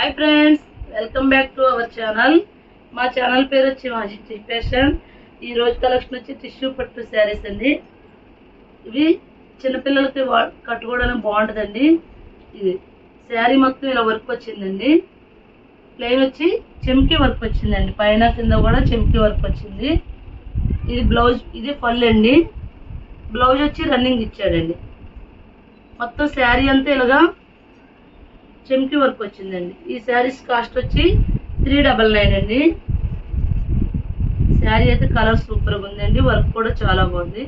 Hi friends, welcome back to our channel. మా channel పేరు వచ్చి మాజిటి ఫ్యాషన్. ఈ రోజు కలెక్షన్ వచ్చి టిష్యూ పట్టు శారీస్ అండి. ఇవి చిన్నపిల్లలకి కట్టుకోవడానికి బాగుంటుందండి. ఇది శారీ మొత్తం ఇలా వర్క్ వచ్చిందండి. ప్లెయిన్ వచ్చి చెమ్కి వర్క్ వచ్చిందండి, పైన కింద కూడా చెమ్కి వర్క్ వచ్చింది. ఇది బ్లౌజ్, ఇది పళ్ళు అండి. బ్లౌజ్ వచ్చి రన్నింగ్ ఇచ్చాడండి. మొత్తం శారీ అంతా ఇలాగా చెమ్కి వర్క్ వచ్చిందండి. ఈ శారీస్ కాస్ట్ వచ్చి 399 అండి. శారీ అయితే కలర్ సూపర్గా ఉందండి, వర్క్ కూడా చాలా బాగుంది.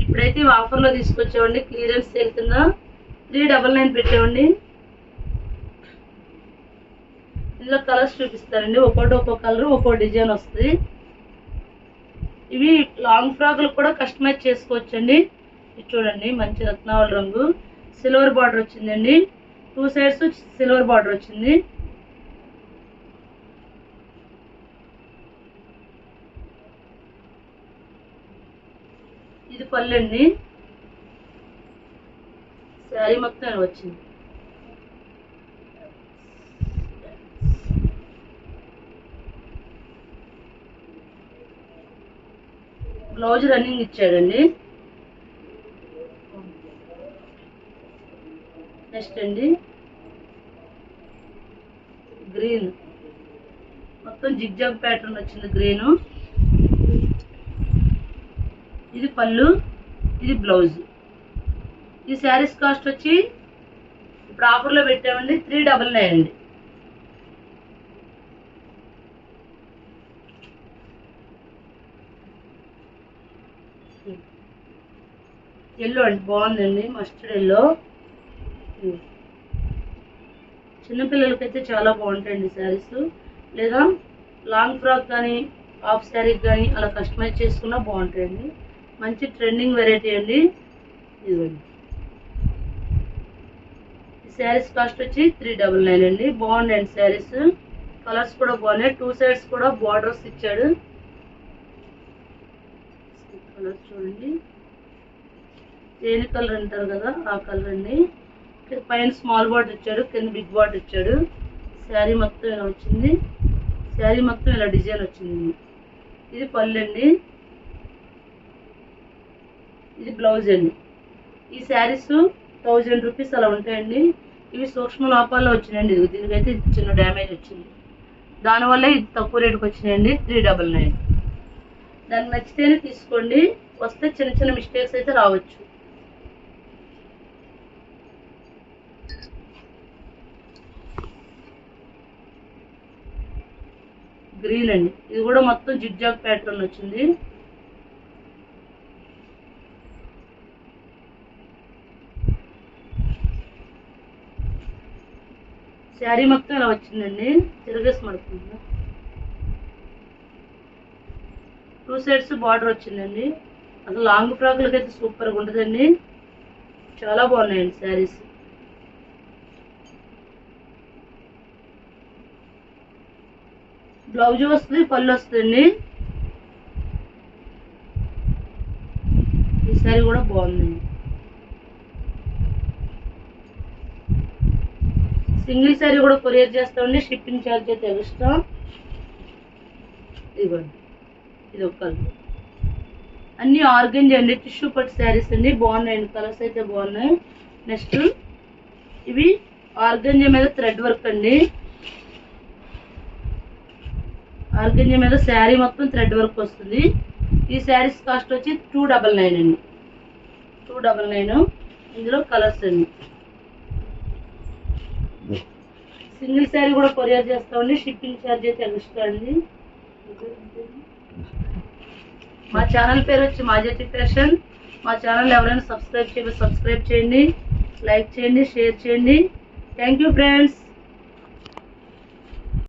ఇప్పుడైతే ఆఫర్లో తీసుకొచ్చామండి, క్లియరెన్స్ సేల్ కింద 399 పెట్టామండి. ఇందులో కలర్స్ చూపిస్తారండి, ఒక్కో కలర్ ఒక్కో డిజైన్ వస్తుంది. ఇవి లాంగ్ ఫ్రాక్లు కూడా కస్టమైజ్ చేసుకోవచ్చండి. ఇది చూడండి, మంచి రత్నావళి రంగు, సిల్వర్ బార్డర్ వచ్చిందండి. 2 సైడ్స్ సిల్వర్ బార్డర్ వచ్చింది. ఇది పళ్ళు అండి. శారీ మొత్తం వచ్చింది. బ్లౌజ్ రన్నింగ్ ఇచ్చాడండి. నెక్స్ట్ అండి గ్రీన్, మొత్తం జిగ్జాగ్ ప్యాటర్న్ వచ్చింది గ్రీను. ఇది పళ్ళు, ఇది బ్లౌజ్. ఈ శారీస్ కాస్ట్ వచ్చి ఇప్పుడు ఆఫర్లో పెట్టామండి 399 అండి. ఎల్లో అండి, బాగుందండి, మస్టర్డ్ ఎల్లో. చిన్నపిల్లలకైతే చాలా బాగుంటాయండి శారీస్. లేదా లాంగ్ ఫ్రాక్ కానీ హాఫ్ శారీ కానీ అలా కస్టమైజ్ చేసుకున్నా బాగుంటాయండి. మంచి ట్రెండింగ్ వెరైటీ అండి. ఇదిగోండి, ఈ శారీస్ కాస్ట్ వచ్చి 399 అండి. బాగున్నాయండి శారీస్, కలర్స్ కూడా బాగున్నాయి. 2 సైడ్స్ కూడా బార్డర్స్ ఇచ్చాడు. కలర్స్ చూడండి, తేనె కలర్ అంటారు కదా, ఆ కలర్ అండి. పైన స్మాల్ బార్డర్ ఇచ్చాడు, కింద బిగ్ బార్డర్ ఇచ్చాడు. శారీ మొత్తం ఇలా వచ్చింది. శారీ మొత్తం ఇలా డిజైన్ వచ్చింది. ఇది పళ్ళు అండి, ఇది బ్లౌజ్ అండి. ఈ శారీస్ 1000 రూపీస్ అలా ఉంటాయండి. ఇవి సూక్ష్మ లోపాల్లో వచ్చినాయండి. దీనికైతే చిన్న డ్యామేజ్ వచ్చింది, దానివల్ల ఇది తక్కువ రేటుకి వచ్చినాయండి 399. దానికి నచ్చితేనే తీసుకోండి, వస్తే చిన్న చిన్న మిస్టేక్స్ అయితే రావచ్చు. గ్రీన్ అండి, ఇది కూడా మొత్తం జిగ్జాగ్ ప్యాటర్న్ వచ్చింది. శారీ మొత్తం ఇలా వచ్చిందండి, తిరగేసి మడుతుంది. 2 సైడ్స్ బార్డర్ వచ్చిందండి. అసలు లాంగ్ ఫ్రాక్లకి అయితే సూపర్గా ఉంటుందండి, చాలా బాగున్నాయండి శారీస్. బ్లౌజ్ వస్తుంది, పళ్ళు వస్తుంది. ఈ శారీ కూడా బాగుందండి. సింగిల్ శారీ కూడా కొరియర్ చేస్తామండి, షిప్పింగ్ ఛార్జ్ అయితే ఎక్స్ట్రా. ఇదిగోండి, ఇది ఒక కలర్. అన్ని ఆర్గంజా అండి, టిష్యూ పట్టు శారీస్ అండి, బాగున్నాయండి, కలర్స్ అయితే బాగున్నాయి. నెక్స్ట్ ఇవి ఆర్గంజా మీద థ్రెడ్ వర్క్ అండి. ఆర్గంజా మీద శారీ మొత్తం థ్రెడ్ వర్క్ వస్తుంది. ఈ శారీస్ కాస్ట్ వచ్చి 299 అండి. 299. ఇందులో కలర్స్ అండి. సింగిల్ శారీ కూడా కొరియర్ చేస్తామండి, షిప్పింగ్ ఛార్జ్ అయితే ఎక్స్ట్రా అండి. మా ఛానల్ పేరు వచ్చి మాజిటి ఫ్యాషన్. మా ఛానల్ ఎవరైనా సబ్స్క్రైబ్ చేయండి, లైక్ చేయండి, షేర్ చేయండి. Thank you friends.